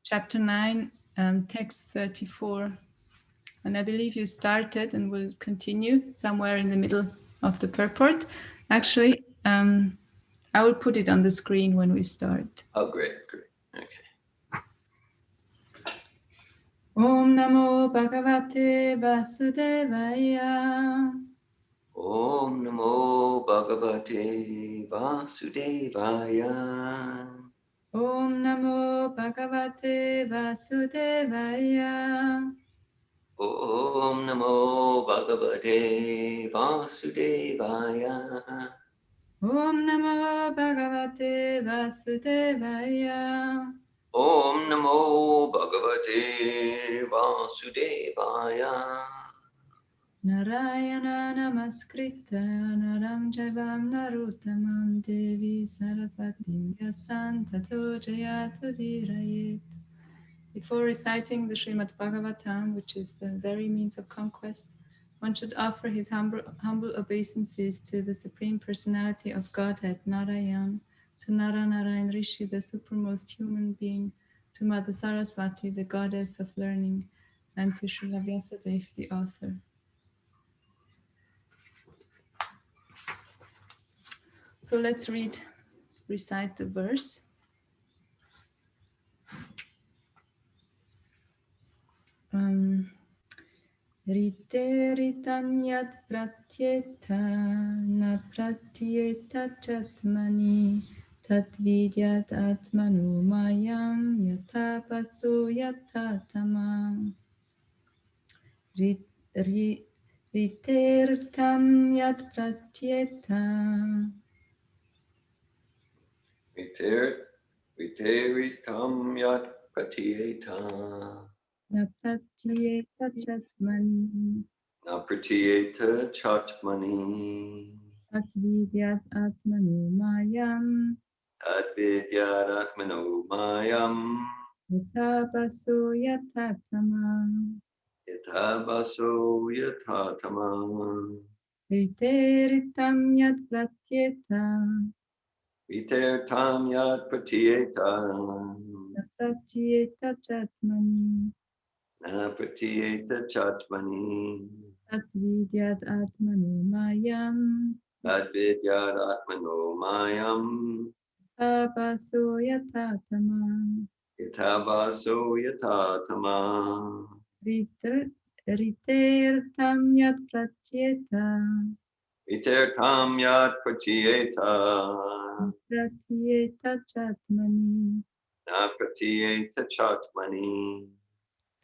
chapter 9, text 34. And I believe you started and will continue somewhere in the middle of the purport. Actually, I will put it on the screen when we start. Oh, great. Okay. Om Namo Bhagavate Vasudevaya. Om Namo Bhagavate Vasudevaya. Om Namo Bhagavate Vasudevaya. Om Namo Bhagavate Vasudevaya. Om Namo Bhagavate Vasudevaya. Om Namo Bhagavate Vasudevaya. Narayana Namaskritya Naram Jaivam Naruttamam Devi Saraswati Vyasam Tato Jayatu Virayet. Before reciting the Srimad Bhagavatam, which is the very means of conquest, one should offer his humble obeisances to the Supreme Personality of Godhead, Narayan, to Narayan Rishi, the supremest human being, to Mother Saraswati, the goddess of learning, and to Srila Vyasadeva, the author. So let's recite the verse. Rite ritam yad pratyeta na pratyeta chatmani tatvidyat atmanu mayam yata paso yata tamam. Rite ritam yad pratyeta. Viteritam yat pratyeta. Na pratyeta chatmani. Na pratyeta chatmani. Tatvidyat atmanu mayam. Advidyadatmano mayam. Yatabaso yatatama. Yatabaso yatatama. Riteritam yad pratyeta. Viteritam yat pratyeta. Na pratyeta chatmani. Na pratyeta chatmani. Tatvidyat atmanu mayam. Advidyadatmano mayam. Yatabaso yatatama. Yatabaso yatatama. Ritertam yad pratyeta. Viteritam yat pratyeta. Pratyeta chatmani. Na pratyeta chatmani.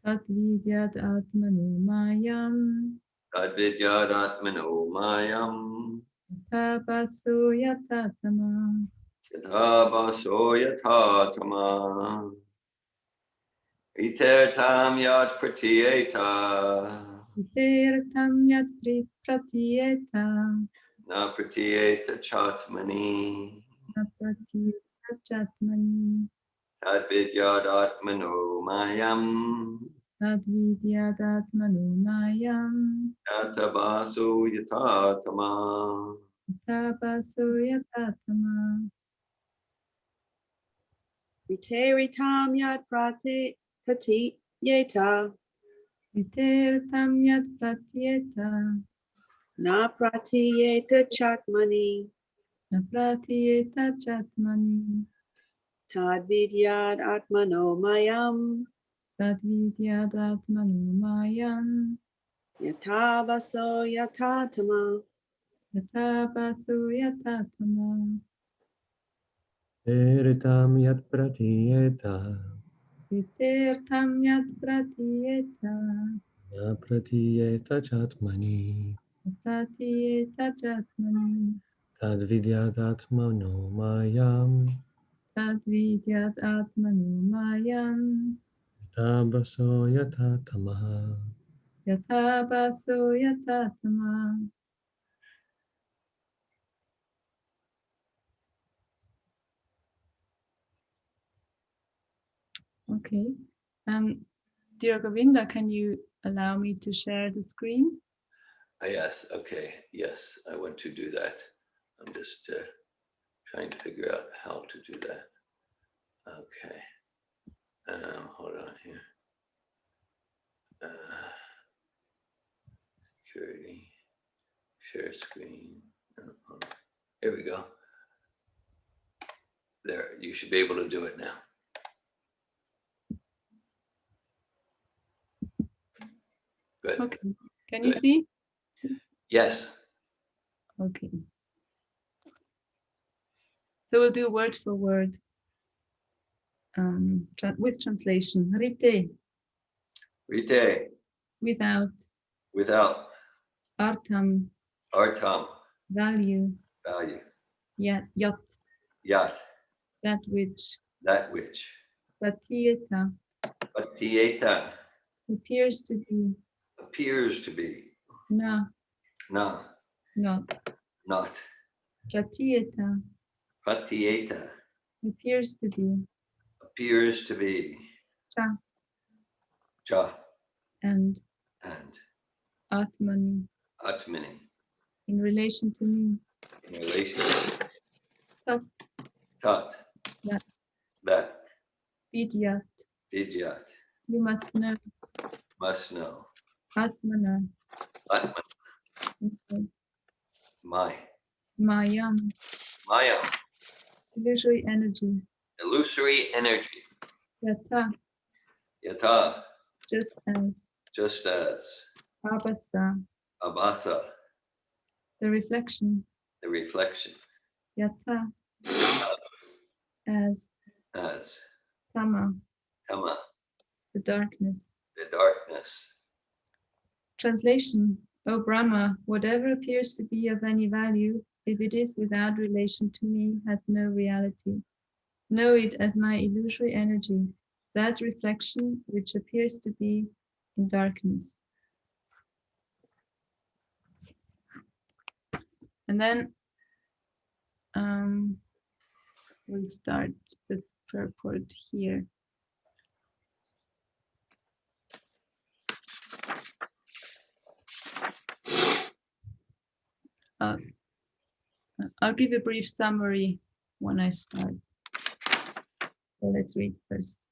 Tatvidyat atmanu mayam. Advidyadatmano mayam. Yatabaso yatatama. Yatabaso yatatama. Viteritam yat pratyeta. Ritertam yad pratyeta. Na pratyeta chatmani. Na pratyeta chatmani. Advidyadatmano mayam. Tadvidyat atmanu mayam. Yatabaso yatatama. Yatabaso yatatama. Viteritam yat pratyeta. Ritertam yad pratyeta. Na pratyeta chatmani. Na pratyeta chatmani. Tadvidyat atmano mayam. Tadvidyat atmanu mayam. Yatabaso yatatama. Yatabaso yatatama. Veritam yat pratyeta. Ritertam yad pratyeta. Na pratyeta chatmani. Na pratyeta chatmani. Tadvidyadatmano mayam. Tadvidyat atmanu mayam. Yatabaso yatatamaha. Yatabaso yatatama. Okay. Dear Govinda, can you allow me to share the screen? Yes, okay. Yes, I want to do that. I'm just trying to figure out how to do that. Okay. Hold on here. Security. Share screen. Hold on. Here we go. There, you should be able to do it now. Good. Okay. Can you Good. see? Yes. Okay. So we'll do word for word with translation. Rite, Rite. without. Without. Artam, Artam. value. Value. Yat, Yat. that which. That which. Patieta, Patieta. appears to be. Appears to be. Na, Na. not. Not. Pratieta, Patieta. appears to be. Appears to be. Cha, Cha. and And. Atmani, Atmani. in relation to me. In relation to. Tat, Tat. That. That. Vidyat, Vidyat. you must know. Must know. Atmana, Atman. My. Mayam, Maya. illusory energy. Illusory energy. Yata, Yata. just as. Just as. Abasa, Abasa. the reflection. The reflection. Yata, as. As. Tama, Tama. the darkness. The darkness. Translation. O Brahma, whatever appears to be of any value, if it is without relation to me, has no reality. Know it as my illusory energy, that reflection which appears to be in darkness. And then we'll start the purport here. I'll give a brief summary when I start. So let's read first.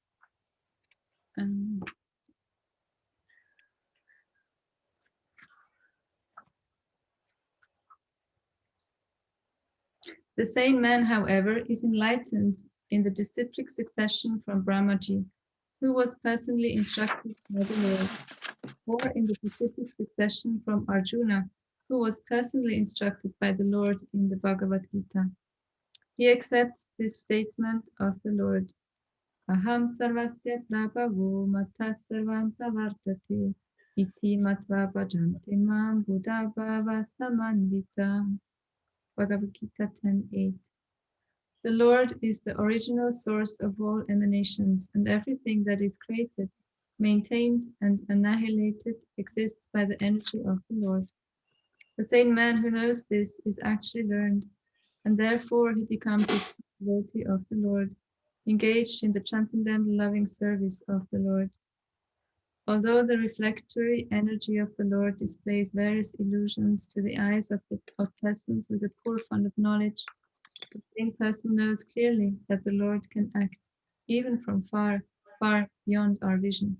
The sane man, however, is enlightened in the disciplic succession from Brahmaji, who was personally instructed by the Lord, or in the disciplic succession from Arjuna, who was personally instructed by the Lord in the Bhagavad Gita. He accepts this statement of the Lord. Aham sarvasya prabhavo mata sarvam pravartate iti matva bhajante mam buddha bhava samanvita. Bhagavad Gita 10:8. The Lord is the original source of all emanations, and everything that is created, maintained, and annihilated exists by the energy of the Lord. The sane man who knows this is actually learned, and therefore he becomes a devotee of the Lord, engaged in the transcendental loving service of the Lord. Although the reflectory energy of the Lord displays various illusions to the eyes of persons with a poor fund of knowledge, the same person knows clearly that the Lord can act, even from far, far beyond our vision,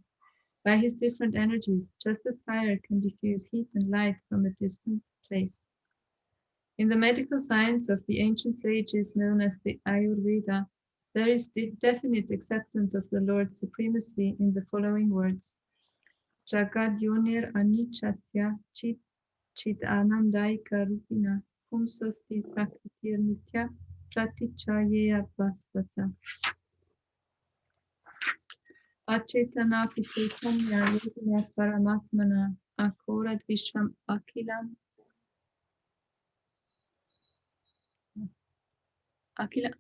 by his different energies, just as fire can diffuse heat and light from a distant place. In the medical science of the ancient sages known as the Ayurveda, there is definite acceptance of the Lord's supremacy in the following words. Jagadyonir anichasya chit anandaika rupina pumsosti prakritir nitya pratichayeya vasvata. Achetana pitaitamya yogina paramatmana akorad vishvam akilam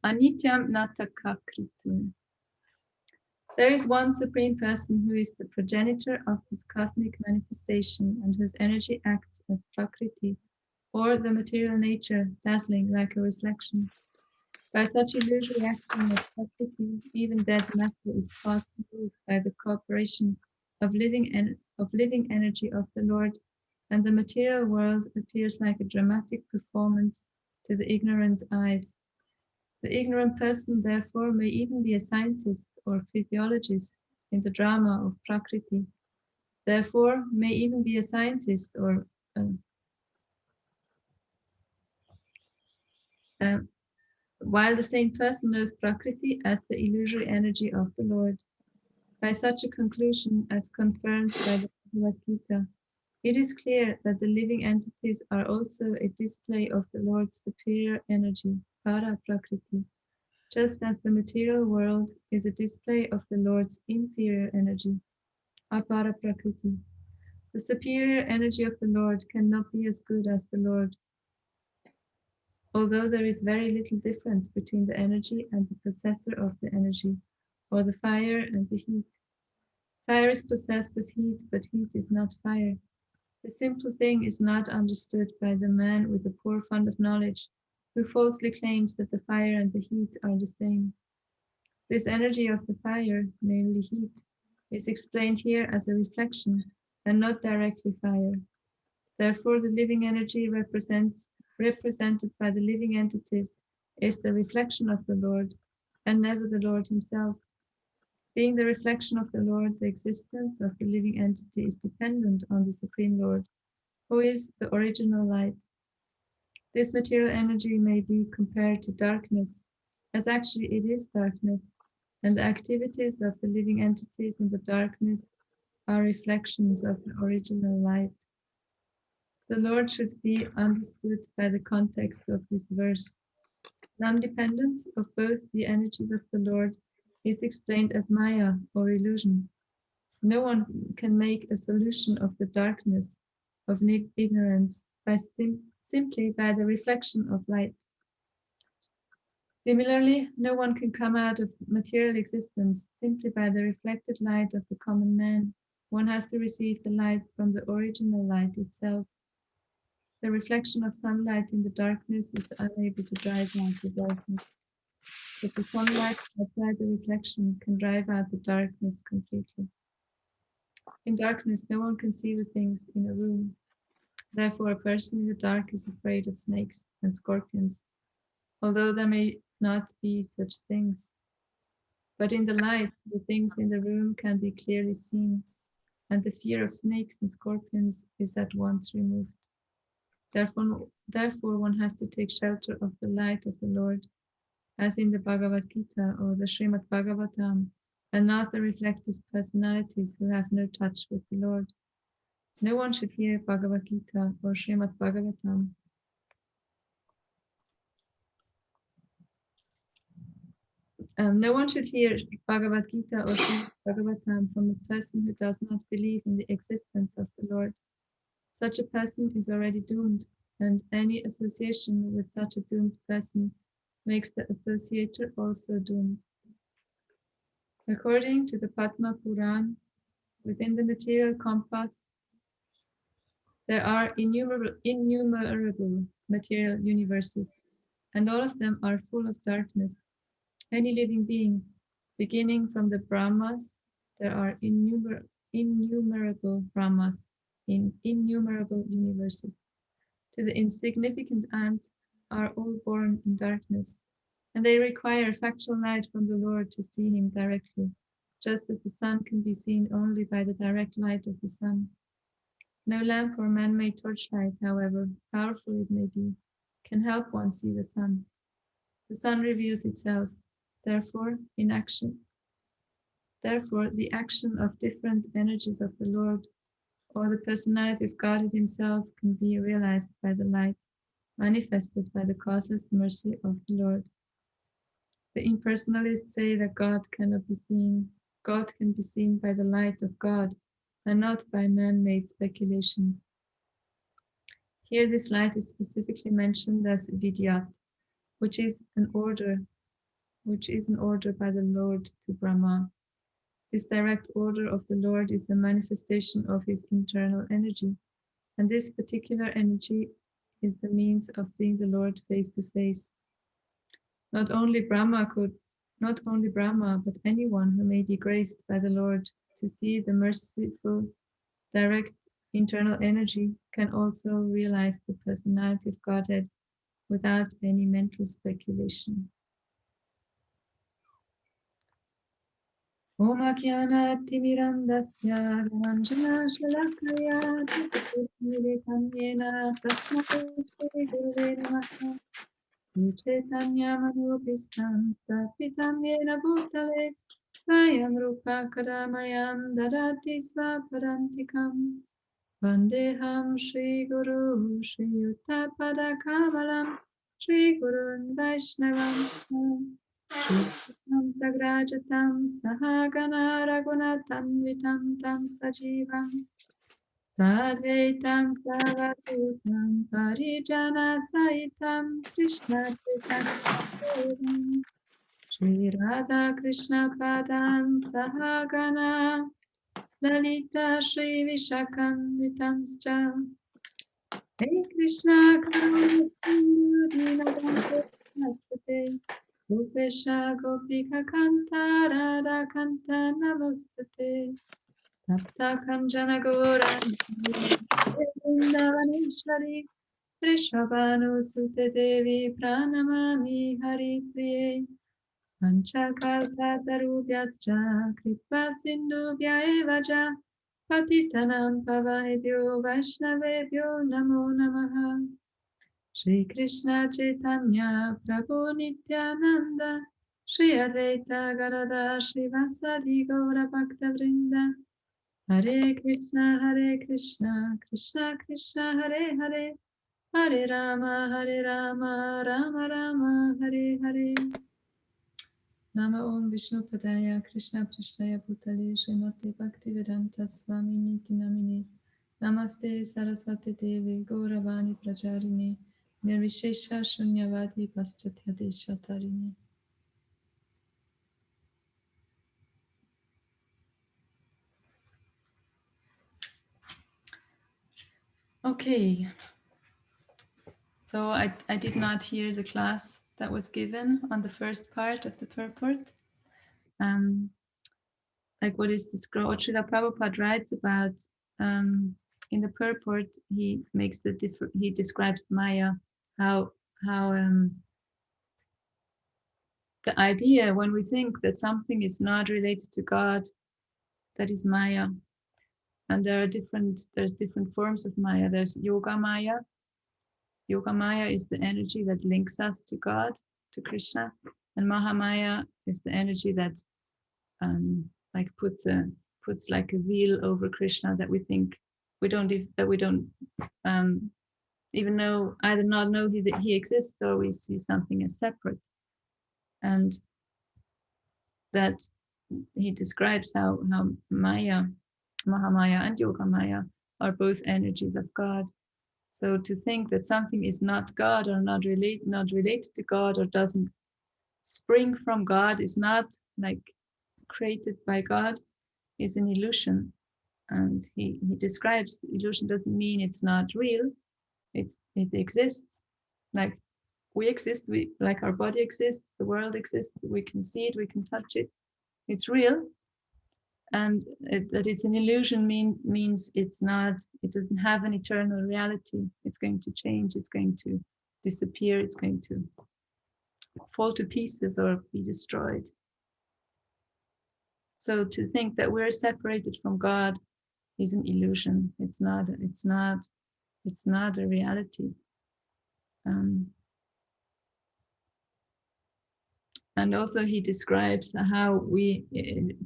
anityam natakakritum. There is one Supreme Person who is the progenitor of this cosmic manifestation and whose energy acts as Prakriti, or the material nature, dazzling like a reflection. By such illusory action of Prakriti, even dead matter is caused to move by the cooperation of living energy of the Lord, and the material world appears like a dramatic performance to the ignorant eyes. The ignorant person, therefore, may even be a scientist or physiologist in the drama of Prakriti. Therefore, may even be a scientist or while the same person knows Prakriti as the illusory energy of the Lord. By such a conclusion, as confirmed by the Bhagavad Gita, it is clear that the living entities are also a display of the Lord's superior energy, Para Prakriti, just as the material world is a display of the Lord's inferior energy, Apara Prakriti. The superior energy of the Lord cannot be as good as the Lord, although there is very little difference between the energy and the possessor of the energy, or the fire and the heat. Fire is possessed of heat, but heat is not fire. The simple thing is not understood by the man with a poor fund of knowledge, who falsely claims that the fire and the heat are the same. This energy of the fire, namely heat, is explained here as a reflection and not directly fire. Therefore, the living energy represented by the living entities is the reflection of the Lord, and never the Lord himself. Being the reflection of the Lord, the existence of the living entity is dependent on the Supreme Lord, who is the original light. This material energy may be compared to darkness, as actually it is darkness, and the activities of the living entities in the darkness are reflections of the original light. The Lord should be understood by the context of this verse. Non-dependence of both the energies of the Lord is explained as Maya, or illusion. No one can make a solution of the darkness of ignorance by simply by the reflection of light. Similarly, no one can come out of material existence simply by the reflected light of the common man. One has to receive the light from the original light itself. The reflection of sunlight in the darkness is unable to drive out the darkness, but the sunlight outside the reflection can drive out the darkness completely. In darkness, no one can see the things in a room. Therefore, a person in the dark is afraid of snakes and scorpions, although there may not be such things. But in the light, the things in the room can be clearly seen, and the fear of snakes and scorpions is at once removed. Therefore, one has to take shelter of the light of the Lord, as in the Bhagavad Gita or the Srimad Bhagavatam, and not the reflective personalities who have no touch with the Lord. No one should hear Bhagavad Gita or Srimad Bhagavatam. No one should hear Bhagavad Gita or Srimad Bhagavatam from a person who does not believe in the existence of the Lord. Such a person is already doomed, and any association with such a doomed person makes the associator also doomed. According to the Padma Puran, within the material compass, there are innumerable material universes, and all of them are full of darkness. Any living being, beginning from the Brahmas, there are innumerable Brahmas in innumerable universes, to the insignificant ant, are all born in darkness, and they require factual light from the Lord to see him directly, just as the sun can be seen only by the direct light of the sun. No lamp or man-made torchlight, however powerful it may be, can help one see the sun. The sun reveals itself, therefore, in action. Therefore, the action of different energies of the Lord or the personality of God himself can be realized by the light manifested by the causeless mercy of the Lord. The impersonalists say that God cannot be seen. God can be seen by the light of God and not by man-made speculations. Here this light is specifically mentioned as Vidyat, which is an order by the Lord to Brahma. This direct order of the Lord is a manifestation of his internal energy, and this particular energy is the means of seeing the Lord face to face. Not only Brahma, but anyone who may be graced by the Lord to see the merciful, direct internal energy can also realize the personality of Godhead without any mental speculation. Om Akyanatimirandasya Ranjana Shalakaya Tamidekamyena Tasmai Shri Gurave Namaha Chaitanya Manopistam Stapitam Yena Bhutale Swayam Rupa Kadamayam Dadati Swaparantikam Vandeham Shri Guru Shri Yuttapada Kamalam Shri Gurun Vaishnavam Shri Sagrajatam Sahagana Raghunatam Vitam Tam Sajivam Sadvaitam Savadutam Parijana Saitam Krishna Chaitanya Shri Radha Krishna Padam Sahagana Lalita Shri Vishakam Vitamscha Hey Krishna Karuna Dinadante Namaste Gopesha Gopika Kanta Radha Kanta Namaste Tapta Kanjana Gora Vrindavaneshwari Rishabhanu Sute Devi Pranamami Hari Priye Panchakalpatarubhyascha Kripa Sindhubhya Evaja Patitanam Pavayebhyo Vaishnavebhyo Namo Namaha Shri Krishna Chaitanya Prabhu Nityananda Shri Advaita Gadada Shri Vasadi Gaura Bhakta Vrinda Hare Krishna Krishna Krishna Hare Hare Hare Rama Rama Rama Hare Hare Nama Om Vishnu Padaya Krishna Prishtaya Bhutale Srimati Bhaktivedanta Swami Niti Namine Namaste Saraswati Devi Gauravani Pracharini Nirvishesha Shunyavadi Paschatya Desha Tarini. Okay, so I did not hear the class that was given on the first part of the purport. Like what is described, what Srila Prabhupada writes about in the purport, he makes the he describes Maya, how the idea when we think that something is not related to God, that is Maya, and there's different forms of Maya. There's Yoga Maya. Yoga Maya is the energy that links us to God, to Krishna, and Mahamaya is the energy that like puts like a veil over Krishna, that we think we don't even know, either not know that he exists, or we see something as separate. And that he describes how Maya, Mahamaya and Yoga Maya are both energies of God. So to think that something is not God, or not related to God, or doesn't spring from God, is not like created by God, is an illusion. And he describes the illusion doesn't mean it's not real. It exists, like we exist, like our body exists, the world exists, we can see it, we can touch it, it's real. And that it's an illusion means it's not, it doesn't have an eternal reality. It's going to change, it's going to disappear, it's going to fall to pieces or be destroyed. So to think that we're separated from God is an illusion. It's not a reality. And also he describes how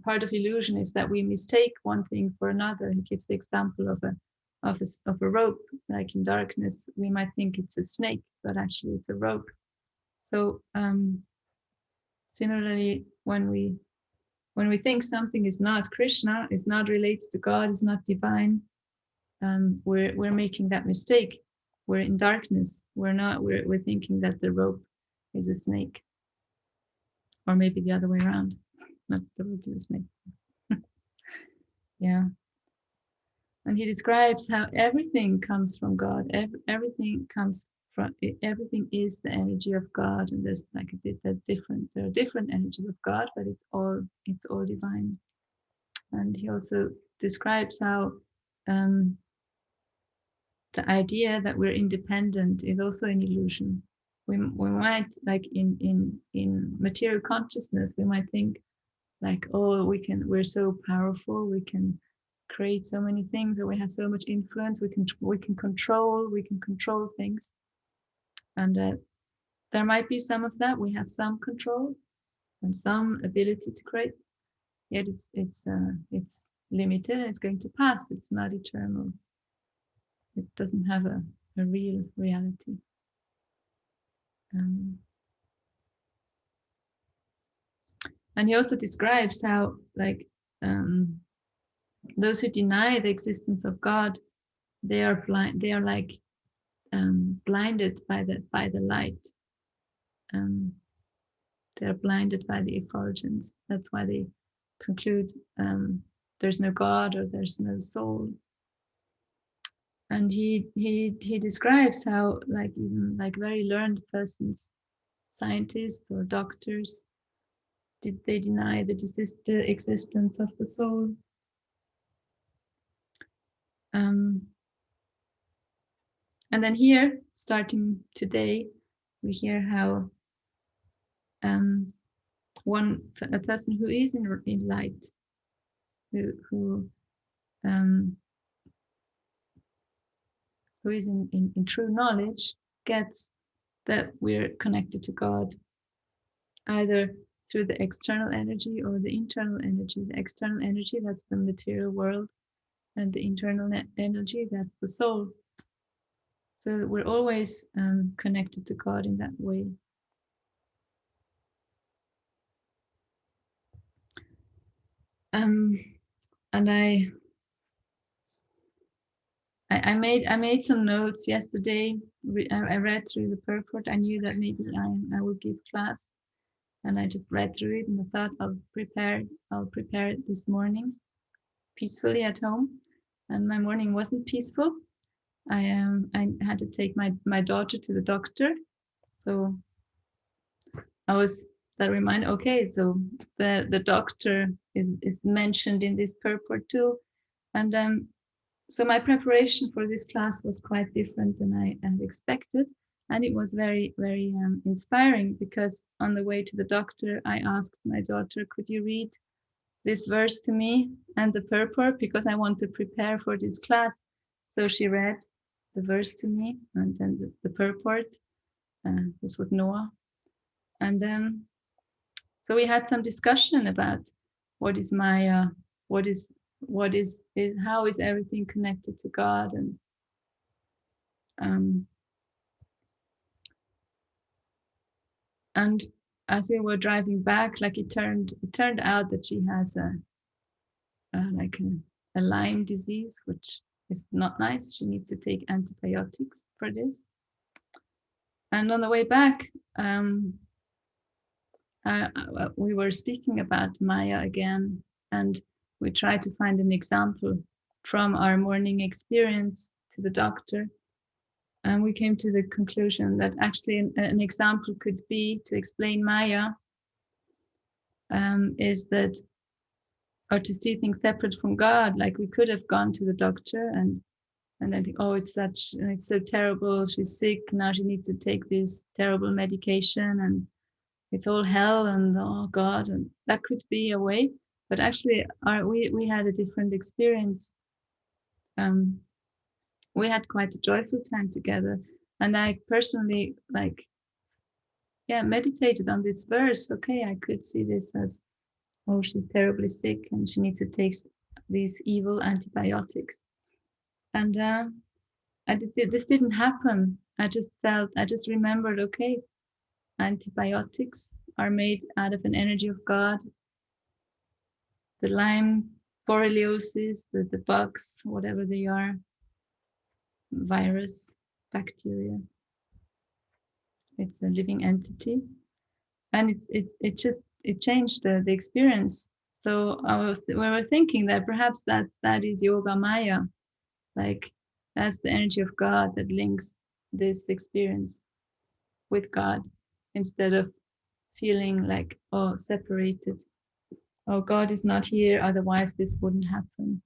part of illusion is that we mistake one thing for another. He gives the example of a rope. Like in darkness, we might think it's a snake, but actually it's a rope. So similarly, when we think something is not Krishna, is not related to God, is not divine, we're making that mistake. We're in darkness. We're thinking that the rope is a snake. Or maybe the other way around, not the rope is a snake. Yeah. And he describes how everything comes from God. Everything is the energy of God. And there's like there are different energies of God, but it's all divine. And he also describes how the idea that we're independent is also an illusion. We might, like in material consciousness, we might think like, oh, we're so powerful, we can create so many things, or we have so much influence, we can control things. And there might be some of that, we have some control and some ability to create, yet it's limited, it's going to pass, it's not eternal, it doesn't have a real reality. And he also describes how, like, those who deny the existence of God, they are blind. They are like blinded by the light. They are blinded by the effulgence. That's why they conclude there's no God or there's no soul. And he describes how, like, even like very learned persons, scientists or doctors, did they deny the existence of the soul. And then here, starting today, we hear how a person who is in light, who is in true knowledge, gets that we're connected to God, either through the external energy or the internal energy. The external energy, that's the material world, and the internal energy, that's the soul. So we're always connected to God in that way. And I made some notes yesterday. I read through the purport. I knew that maybe I would give class, and I just read through it, and I thought I'll prepare it this morning peacefully at home. And my morning wasn't peaceful. I had to take my daughter to the doctor, so I was that remind. Okay, so the doctor is mentioned in this purport too, and so my preparation for this class was quite different than I had expected. And it was very, very inspiring, because on the way to the doctor, I asked my daughter, could you read this verse to me and the purport, because I want to prepare for this class. So she read the verse to me, and then the purport. This was Noah. And so we had some discussion about what is Maya, what is how is everything connected to God, and as we were driving back, like it turned out that she has a Lyme disease, which is not nice. She needs to take antibiotics for this. And on the way back, we were speaking about Maya again, and we tried to find an example from our morning experience to the doctor. And we came to the conclusion that actually an example could be, to explain Maya, is that, or to see things separate from God. Like, we could have gone to the doctor and I think, oh, it's so terrible. She's sick now. She needs to take this terrible medication, and it's all hell, and oh God, and that could be a way. But actually, we had a different experience. We had quite a joyful time together, and I personally meditated on this verse. Okay, I could see this as, oh, she's terribly sick and she needs to take these evil antibiotics. And this didn't happen. I just remembered, okay, antibiotics are made out of an energy of God. The Lyme, borreliosis, the bugs, whatever they are, virus, bacteria, it's a living entity. And it changed the experience. So we were thinking that perhaps that is Yoga Maya, like that's the energy of God that links this experience with God, instead of feeling like, oh, separated. Oh, God is not here, otherwise this wouldn't happen.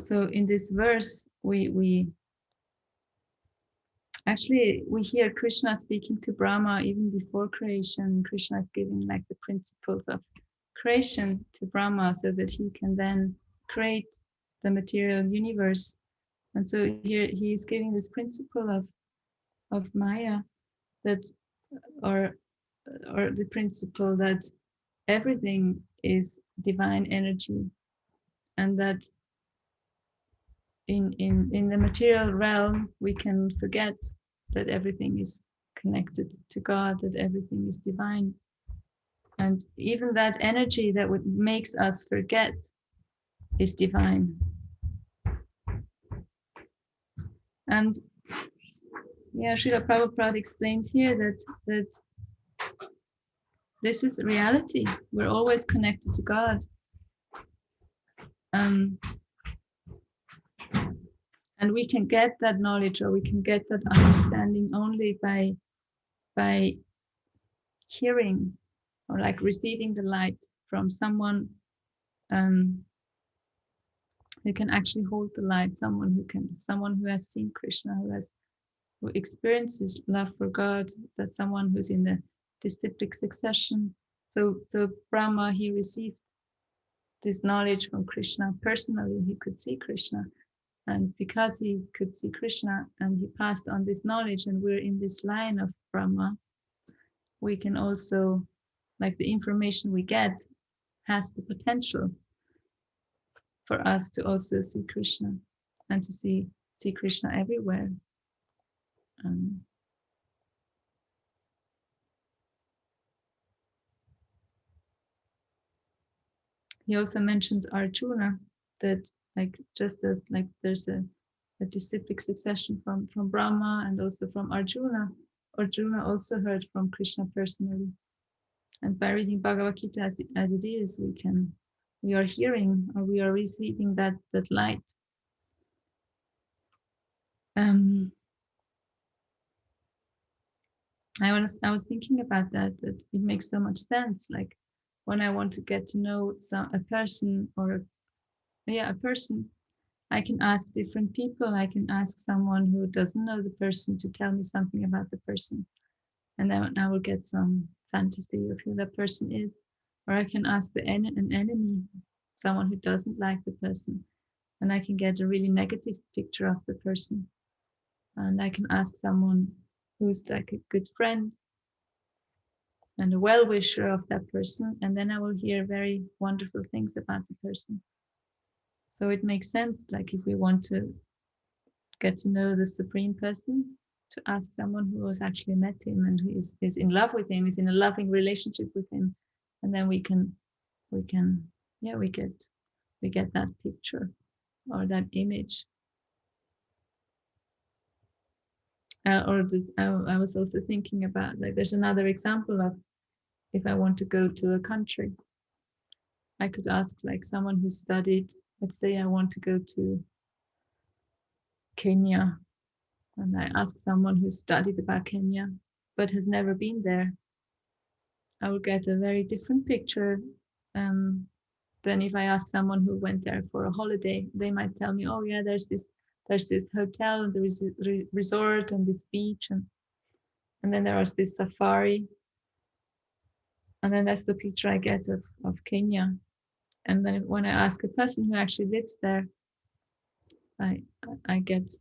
So in this verse we Actually, we hear Krishna speaking to Brahma even before creation. Krishna is giving like the principles of creation to Brahma so that he can then create the material universe. And so here he is giving this principle of Maya, that or the principle that everything is divine energy, and that in the material realm we can forget that everything is connected to God, that everything is divine. And even that energy that would makes us forget is divine. And yeah, Srila Prabhupada explains here that this is reality. We're always connected to God. Um, and we can get that knowledge, or we can get that understanding only by hearing or like receiving the light from someone who can actually hold the light, someone who has seen Krishna, who experiences love for God, that's someone who's in the disciplic succession. So Brahma, he received this knowledge from Krishna personally. He could see Krishna, and because he could see Krishna and he passed on this knowledge, and we're in this line of Brahma, we can also, like, the information we get has the potential for us to also see Krishna and to see Krishna everywhere. He also mentions Arjuna, that like just as like there's a disciplic succession from Brahma and also from Arjuna. Arjuna also heard from Krishna personally. And by reading Bhagavad Gita as it is, we are hearing, or we are receiving that light. I was thinking about that it makes so much sense. Like when I want to get to know a person, or a person, I can ask different people. I can ask someone who doesn't know the person to tell me something about the person, and then I will get some fantasy of who that person is. Or I can ask an enemy, someone who doesn't like the person, and I can get a really negative picture of the person. And I can ask someone who's like a good friend and a well-wisher of that person, and then I will hear very wonderful things about the person. So it makes sense, like if we want to get to know the Supreme Person, to ask someone who has actually met him and who is in love with him, is in a loving relationship with him, and then we get that picture or that image. I was also thinking about, like, there's another example of, if I want to go to a country, I could ask like someone who studied, let's say I want to go to Kenya, and I ask someone who studied about Kenya but has never been there. I will get a very different picture than if I ask someone who went there for a holiday. They might tell me, oh yeah, there's this hotel and there is a resort and this beach, and then there was this safari, and then that's the picture I get of Kenya. And then when I ask a person who actually lives there, I get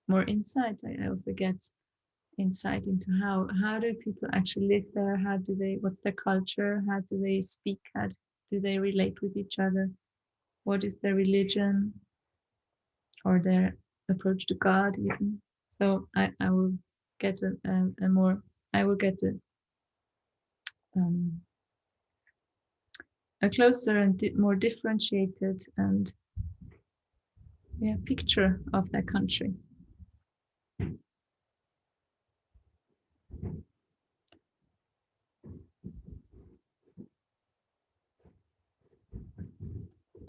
more insight. I also get insight into how do people actually live there, what's their culture, how do they speak, how do they relate with each other, what is their religion or their approach to God even. So I will get a more, I will get a closer and more differentiated and picture of that country.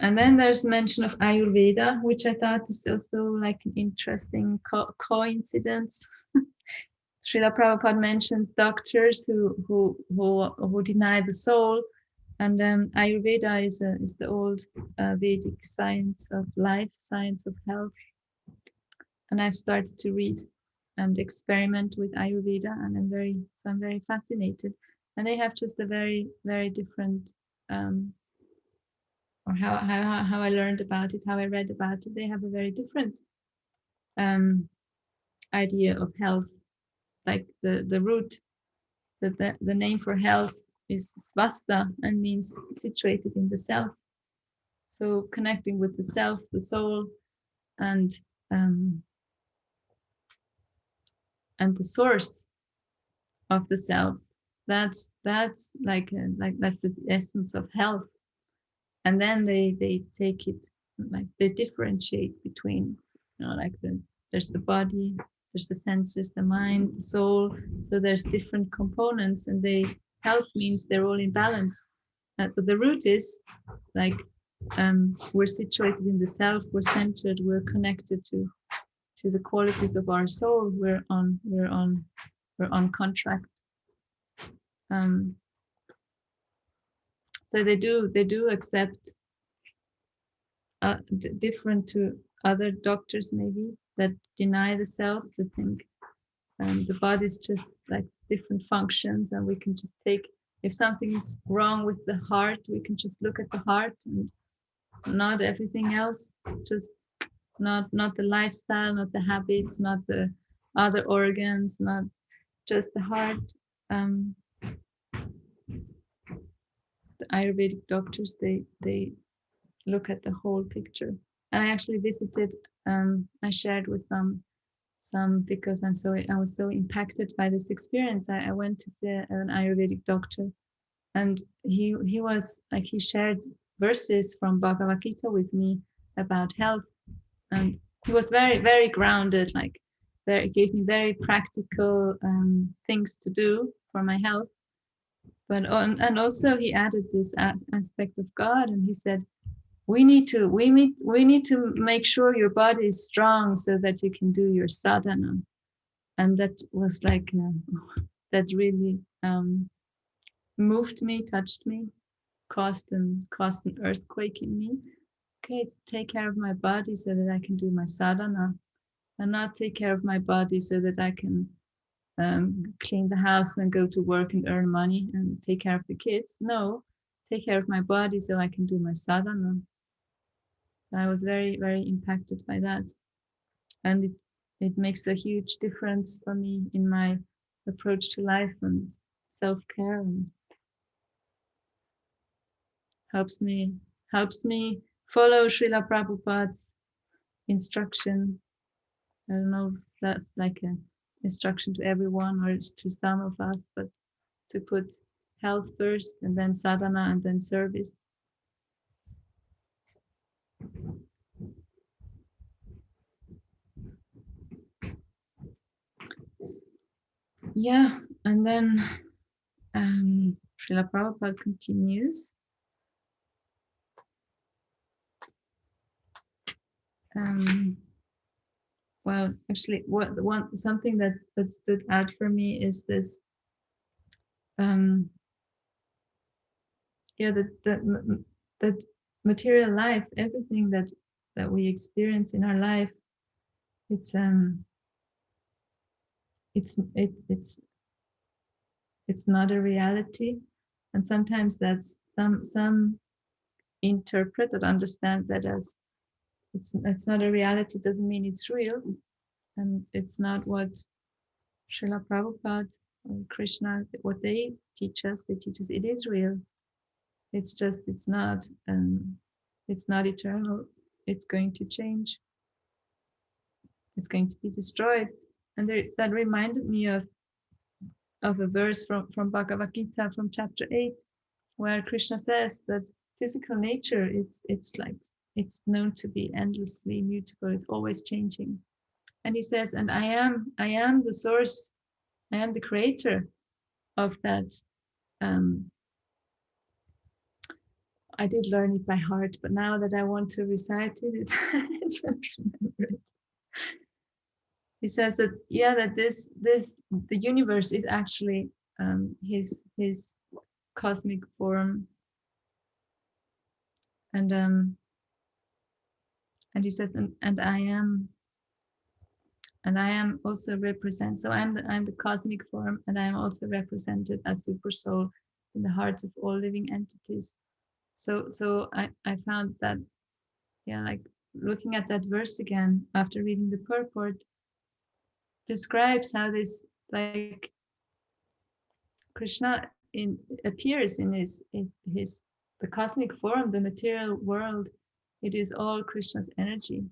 And then there's mention of Ayurveda, which I thought is also like an interesting coincidence. Srila Prabhupada mentions doctors who deny the soul, and Ayurveda is the old Vedic science of life, science of health. And I've started to read and experiment with Ayurveda, and I'm very fascinated. And they have just a very, very different, or how I learned about it, how I read about it. They have a very different idea of health. Like the root, the name for health is svasta and means situated in the self. So connecting with the self, the soul, and the source of the self. That's like that's the essence of health. And then they take it, like they differentiate between, like there's the body, there's the senses, the mind, the soul. So there's different components, and health means they're all in balance. But the root is like we're situated in the self, we're centered, we're connected to the qualities of our soul. We're on contract. So they do accept different to other doctors maybe that deny the self, to think the body is just like different functions, and we can just take, if something is wrong with the heart, we can just look at the heart and not everything else, just not the lifestyle, not the habits, not the other organs, not just the heart. The Ayurvedic doctors, they look at the whole picture. And I actually visited, I shared with some because I was so impacted by this experience. I went to see an Ayurvedic doctor, and he was like, he shared verses from Bhagavad Gita with me about health, and he was very, very grounded, like gave me very practical things to do for my health. But and also he added this aspect of God, and he said, we need to make sure your body is strong so that you can do your sadhana. And that was like that really moved me, touched me, caused an earthquake in me. Okay, take care of my body so that I can do my sadhana, and not take care of my body so that I can clean the house and go to work and earn money and take care of the kids. No, take care of my body so I can do my sadhana. I was very, very impacted by that. And it makes a huge difference for me in my approach to life and self-care, and helps me follow Srila Prabhupada's instruction. I don't know if that's like an instruction to everyone or it's to some of us, but to put health first and then sadhana and then service. Yeah, and then Srila Prabhupada continues. Well, actually, something that stood out for me is this. That material life, everything that we experience in our life, it's not a reality, and sometimes that's some interpret or understand that as it's not a reality doesn't mean it's real, and it's not what Srila Prabhupada or Krishna, what they teach us. They teach us it is real. It's just it's not eternal. It's going to change. It's going to be destroyed. And that reminded me of a verse from Bhagavad Gita from chapter 8, where Krishna says that physical nature, it's known to be endlessly mutable. It's always changing. And he says, and I am the source, I am the creator of that. I did learn it by heart, but now that I want to recite it, I don't remember it. He says that that the universe is actually his cosmic form, and he says, and I am and I am also represented. So I'm the cosmic form, and I am also represented as super soul in the hearts of all living entities. So I found that, yeah, like looking at that verse again after reading the purport describes how this, like, Krishna appears in his the cosmic form, the material world. It is all Krishna's energy,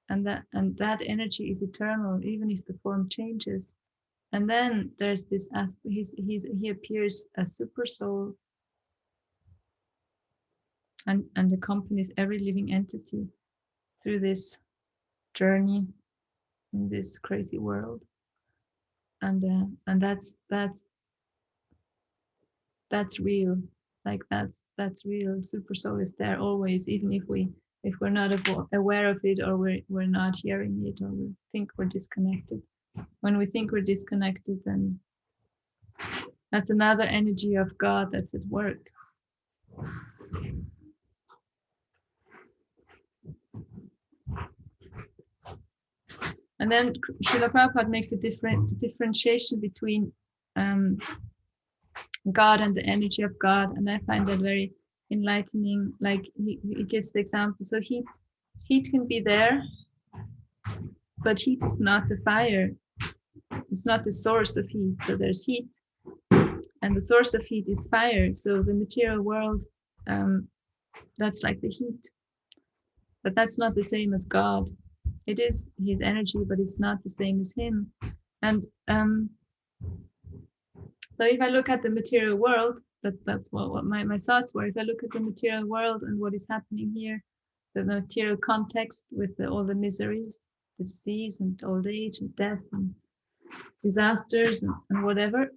and that energy is eternal, even if the form changes. And then there's this aspect. He appears as super soul, and accompanies every living entity through this journey in this crazy world. And that's real. Like that's real. Super soul is there always, even if we're not aware of it, or we're not hearing it, or we think we're disconnected. When we think we're disconnected, then that's another energy of God that's at work. And then Srila Prabhupada makes a differentiation between God and the energy of God, and I find that very enlightening. Like he gives the example. So heat can be there, but heat is not the fire. It's not the source of heat. So there's heat, and the source of heat is fire. So the material world, that's like the heat, but that's not the same as God. It is his energy, but it's not the same as him. And so if I look at the material world, that's what my thoughts were. If I look at the material world and what is happening here, the material context with all the miseries, the disease and old age and death and disasters and whatever.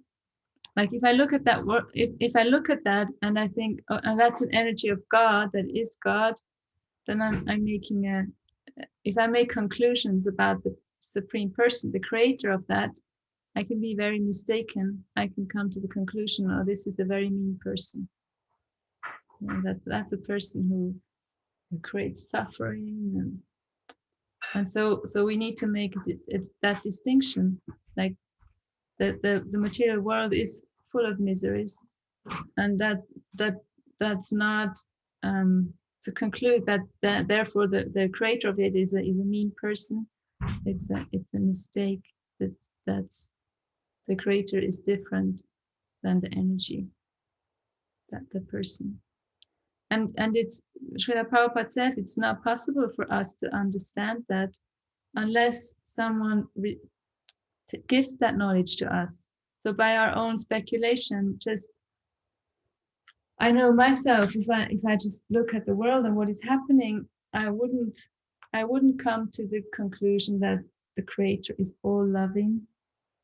Like if I look at that, if I look at that and I think, oh, and that's an energy of God, that is God, then I'm making if I make conclusions about the Supreme Person, the creator of that, I can be very mistaken. I can come to the conclusion, oh, this is a very mean person. That's a person who creates suffering, and so we need to make that distinction. Like the material world is full of miseries, and that's not to conclude that therefore the creator of it is a mean person. It's a mistake. That's the creator is different than the energy, that the person. And it's Srila Prabhupada says it's not possible for us to understand that unless someone gives that knowledge to us. So by our own speculation, just I know myself, if I just look at the world and what is happening, I wouldn't come to the conclusion that the creator is all loving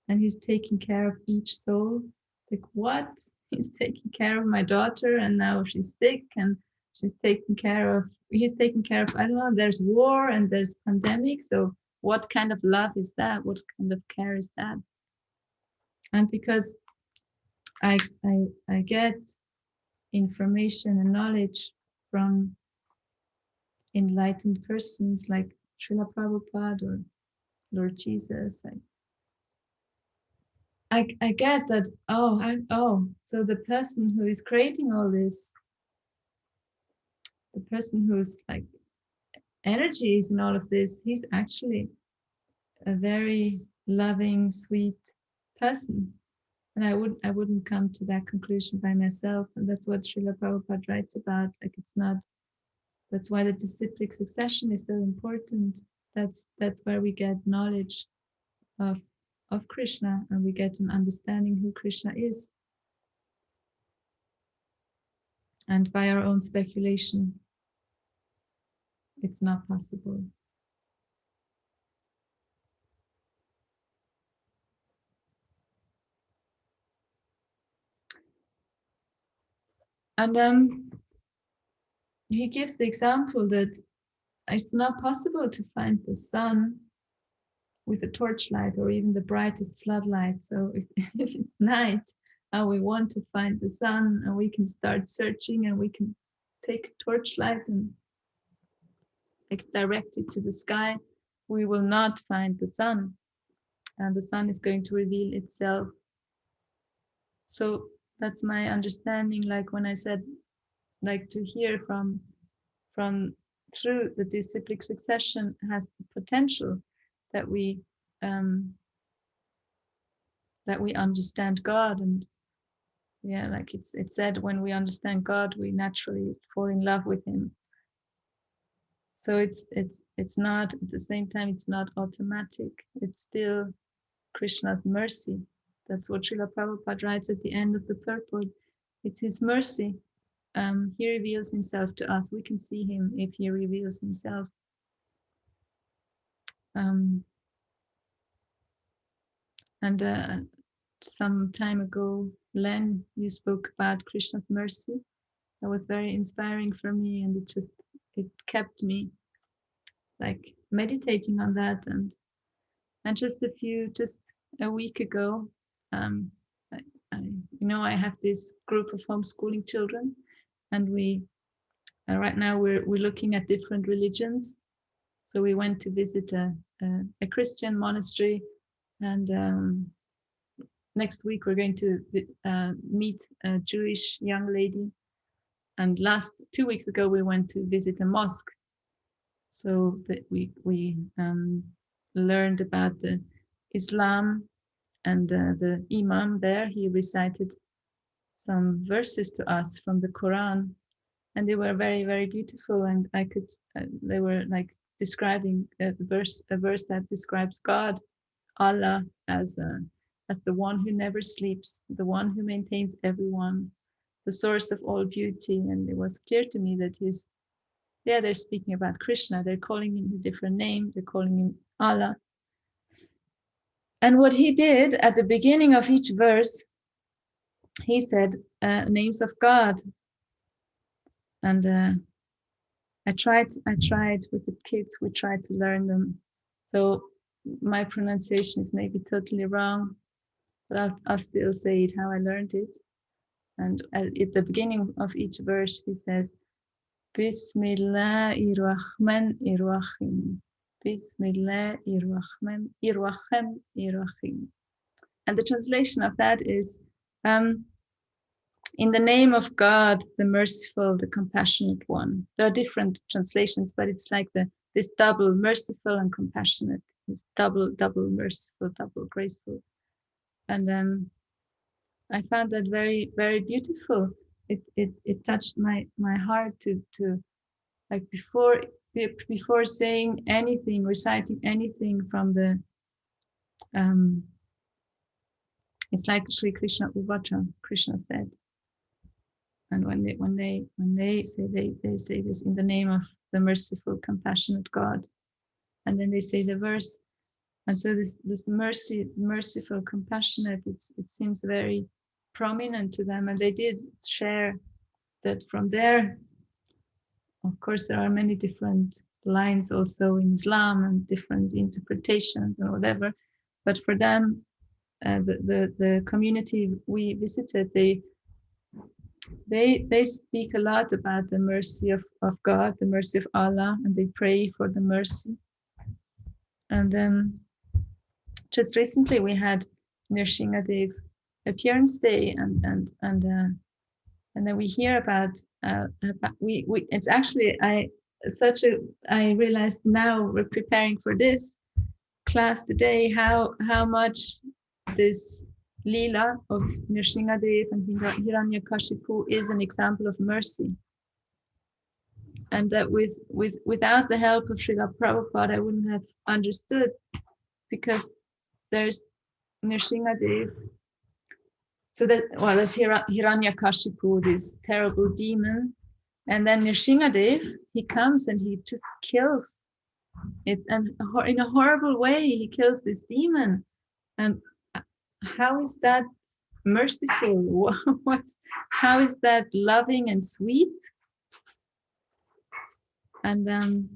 and he's taking care of each soul. Like what? He's taking care of my daughter and now she's sick and he's taking care of, I don't know, there's war and there's pandemic. So what kind of love is that? What kind of care is that? And because I get information and knowledge from enlightened persons like Srila Prabhupada or Lord Jesus, I get that, so the person who is creating all this, the person who's like energies in all of this, he's actually a very loving, sweet person. And I wouldn't come to that conclusion by myself. And that's what Srila Prabhupada writes about. Like that's why the disciplic succession is so important. That's where we get knowledge of Krishna, and we get an understanding who Krishna is. And by our own speculation, it's not possible. And he gives the example that it's not possible to find the sun with a torchlight or even the brightest floodlight. So if it's night and we want to find the sun, and we can start searching and we can take a torchlight and like direct it to the sky, we will not find the sun, and the sun is going to reveal itself. So that's my understanding. Like when I said, like to hear from through the disciplic succession has the potential that we understand God. And yeah, like it's said, when we understand God, we naturally fall in love with Him. So it's not, at the same time, it's not automatic. It's still Krishna's mercy. That's what Srila Prabhupada writes at the end of the purport. It's His mercy. He reveals Himself to us. We can see Him if He reveals Himself. And some time ago, Len, you spoke about Krishna's mercy. That was very inspiring for me, and it kept me like meditating on that. And just a week ago, I have this group of homeschooling children, and we right now we're looking at different religions. So we went to visit a Christian monastery, and next week we're going to meet a Jewish young lady. And 2 weeks ago we went to visit a mosque. So that we learned about the Islam, and the Imam there, he recited some verses to us from the Quran, and they were very, very beautiful. And I could, they were like describing a verse that describes God, Allah, as the one who never sleeps, the one who maintains everyone, the source of all beauty. And it was clear to me that they're speaking about Krishna. They're calling him a different name. They're calling him Allah. And what he did at the beginning of each verse, he said names of God. And I tried with the kids. We tried to learn them. So my pronunciation is maybe totally wrong, but I'll still say it how I learned it. And at the beginning of each verse, he says, Bismillahirrahmanirrahim. Bismillahirrahmanirrahim. And the translation of that is, in the name of God, the merciful, the compassionate one. There are different translations, but it's like this double merciful and compassionate, this double merciful, double graceful. And I found that very, very beautiful. It touched my heart to like before saying anything, reciting anything from the it's like Sri Krishna Uvacha, Krishna said. And when they say this in the name of the merciful, compassionate God, and then they say the verse, and so this merciful, compassionate, it seems very prominent to them, and they did share that from there. Of course, there are many different lines also in Islam and different interpretations and whatever, but for them, the community we visited, they speak a lot about the mercy of God, the mercy of Allah, and they pray for the mercy. And then just recently we had Nrsingadev appearance day, and then we hear about it's actually I realized now we're preparing for this class today how much this Leela of Nrsingadev and Hiranyakashipu is an example of mercy, and that without the help of Srila Prabhupada I wouldn't have understood, because there's Nrsingadev. So there's Hiranyakashipu, this terrible demon, and then Nrsingadev, he comes and he just kills it, and in a horrible way he kills this demon. And how is that merciful? How is that loving and sweet? And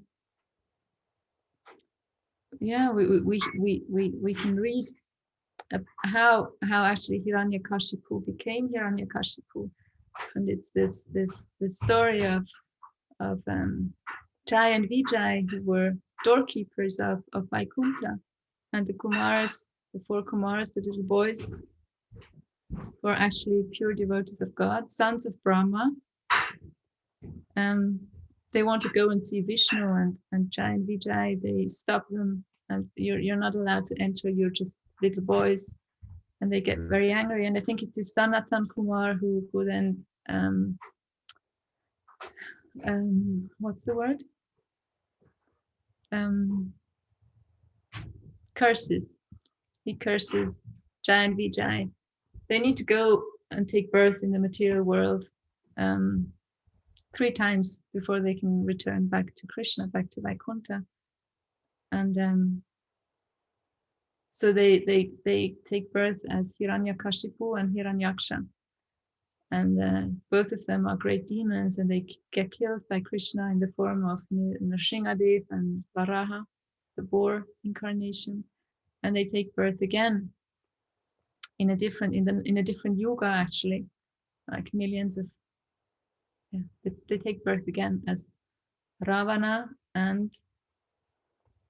yeah, we can read how actually Hiranyakashipu became Hiranyakashipu, and it's this story of Jai and Vijay, who were doorkeepers of Vaikuntha. And the Kumaras, the 4 Kumaras, the little boys, were actually pure devotees of God, sons of Brahma. They want to go and see Vishnu and Jai and Vijay. They stop them, and you're not allowed to enter. You're just little boys, and they get very angry. And I think it is Sanatan Kumar who then what's the word? Curses. He curses Jai and Vijay. They need to go and take birth in the material world 3 times before they can return back to Krishna, back to Vaikuntha. And so they take birth as Hiranyakashipu and Hiranyaksha. And both of them are great demons, and they get killed by Krishna in the form of Nrsingadev and Varaha, the boar incarnation. And they take birth again in a different yuga, actually, like millions of they take birth again as Ravana and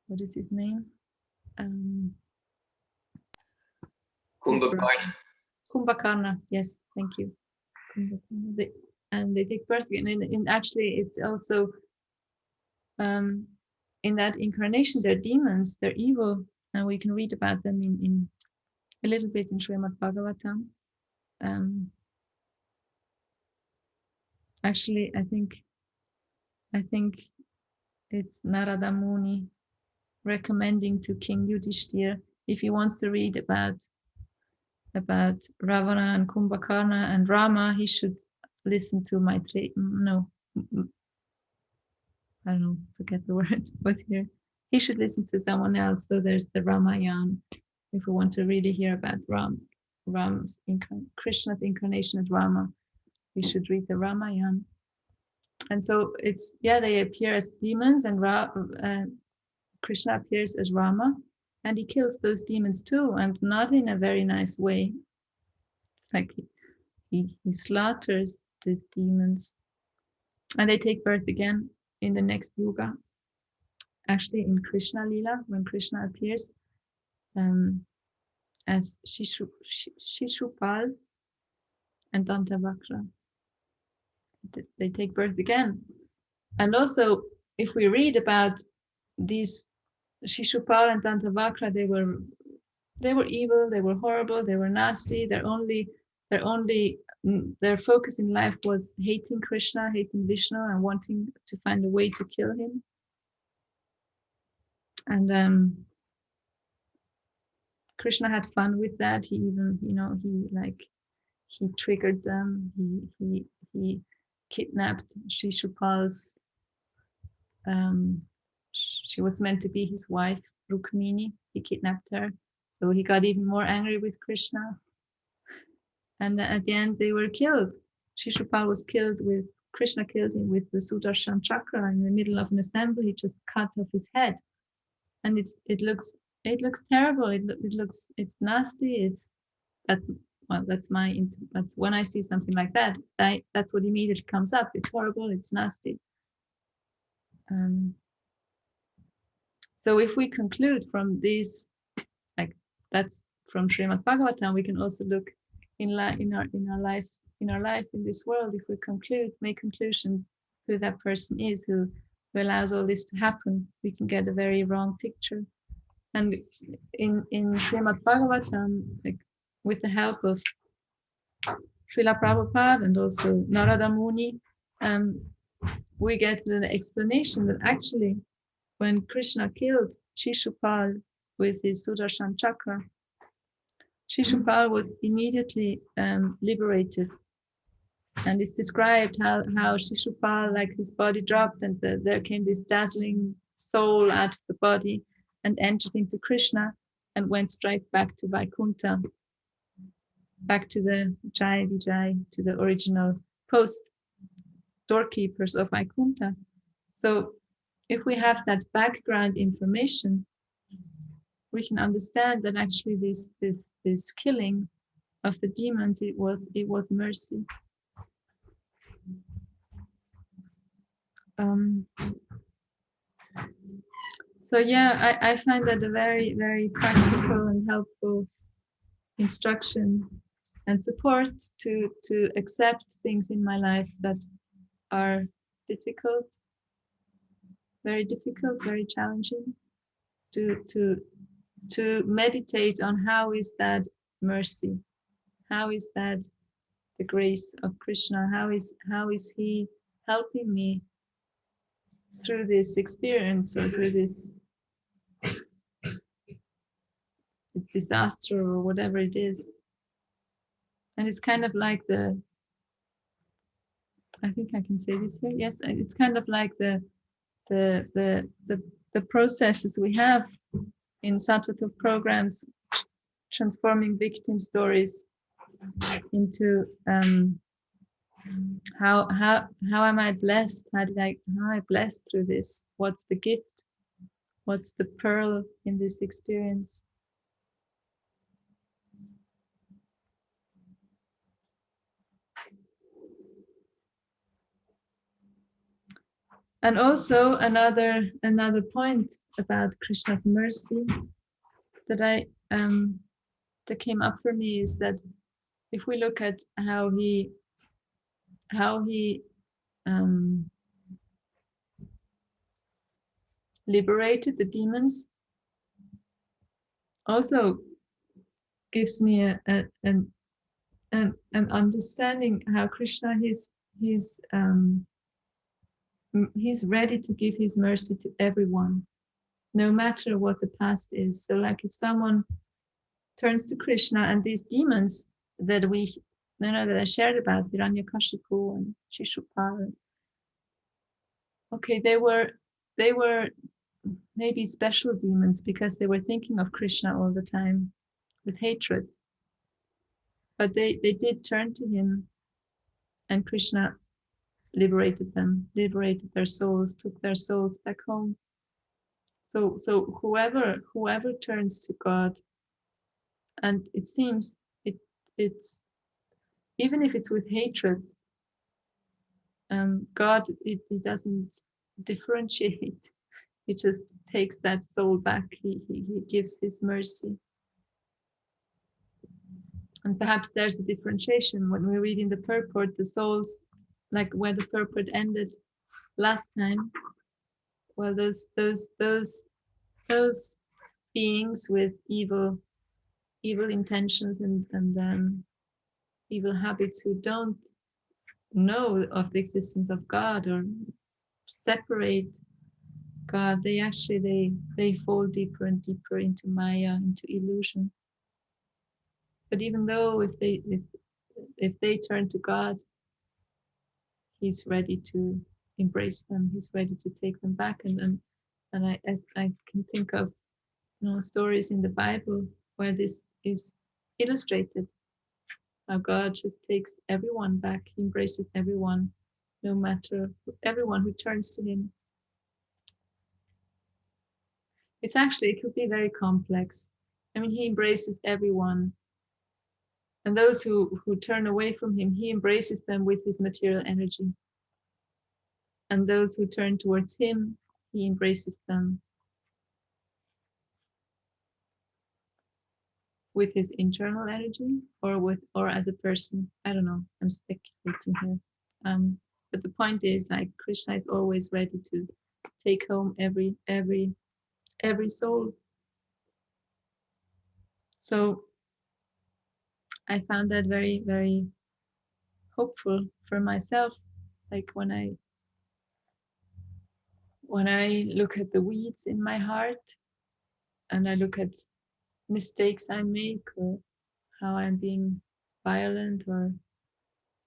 what is his name? Kumbhakarna. Yes, thank you. And they take birth again. And actually, it's also in that incarnation, they're demons, they're evil, and we can read about them in a little bit in Srimad Bhagavatam. Actually, I think it's Narada Muni recommending to King Yudhishthir, if he wants to read about Ravana and Kumbhakarna and Rama, he should listen to I don't know, forget the word, what's here. He should listen to someone else. So there's the Ramayana, if we want to really hear about Krishna's incarnation as Rama, we should read the Ramayana. And so it's, they appear as demons, and Krishna appears as Rama, and he kills those demons too, and not in a very nice way. It's like he slaughters these demons, and they take birth again in the next yuga. Actually, in Krishna Lila, when Krishna appears as Shishupal and Dantavakra, they take birth again. And also, if we read about these Shishupal and Dantavakra, they were evil, they were horrible, they were nasty. Their focus in life was hating Krishna, hating Vishnu, and wanting to find a way to kill him. And Krishna had fun with that. He even, he triggered them. He kidnapped Shishupal's. She was meant to be his wife, Rukmini. He kidnapped her, so he got even more angry with Krishna. And at the end, they were killed. Shishupal was killed with Krishna killed him with the Sudarshan chakra in the middle of an assembly. He just cut off his head, and it looks terrible. It's nasty. That's when I see something like that. That's what immediately comes up. It's horrible. It's nasty. So if we conclude from these, like that's from Srimad Bhagavatam, we can also look in our life in this world. If we make conclusions who that person is who allows all this to happen, we can get a very wrong picture. And in Srimad Bhagavatam, like with the help of Srila Prabhupada and also Narada Muni, we get the explanation that actually when Krishna killed Shishupal with his Sudarshan chakra, Shishupal was immediately liberated. And it's described how Shishupal, like his body dropped, and there came this dazzling soul out of the body and entered into Krishna and went straight back to Vaikuntha, back to the Jai Vijay, to the original post doorkeepers of Vaikuntha. So if we have that background information, we can understand that actually this killing of the demons, it was mercy. So yeah, I find that a very, very practical and helpful instruction and support to accept things in my life that are difficult, very difficult, very challenging, to meditate on how is that mercy, how is that the grace of Krishna, how is he helping me through this experience or through this disaster or whatever it is. And it's kind of like I think I can say this here. Yes, it's kind of like the processes we have in Sattva programs, transforming victim stories into how am I blessed? How am I blessed through this? What's the gift? What's the pearl in this experience? And also another point about Krishna's mercy that that came up for me is that if we look at how he liberated the demons, also gives me an understanding how Krishna he's ready to give his mercy to everyone, no matter what the past is. So like if someone turns to Krishna and these demons that that I shared about, Hiranyakashipu and Shishupal, okay, they were maybe special demons because they were thinking of Krishna all the time with hatred. But they did turn to him, and Krishna liberated them, liberated their souls, took their souls back home. So whoever turns to God, and it seems it's even if it's with hatred, God it doesn't differentiate. He just takes that soul back. He gives his mercy. And perhaps there's a differentiation when we read in the purport, the souls, like where the purport ended last time. Well, those beings with evil intentions and evil habits who don't know of the existence of God or separate God, they fall deeper and deeper into Maya, into illusion. But even though if they turn to God, he's ready to embrace them. He's ready to take them back. And I can think of stories in the Bible where this is illustrated. How God just takes everyone back. He embraces everyone, no matter everyone who turns to him. It could be very complex. I mean, he embraces everyone. And those who turn away from him, he embraces them with his material energy. And those who turn towards him, he embraces them with his internal energy or as a person. I don't know. I'm speculating here. But the point is, like, Krishna is always ready to take home every soul. So I found that very, very hopeful for myself. Like when I look at the weeds in my heart and I look at mistakes I make or how I'm being violent or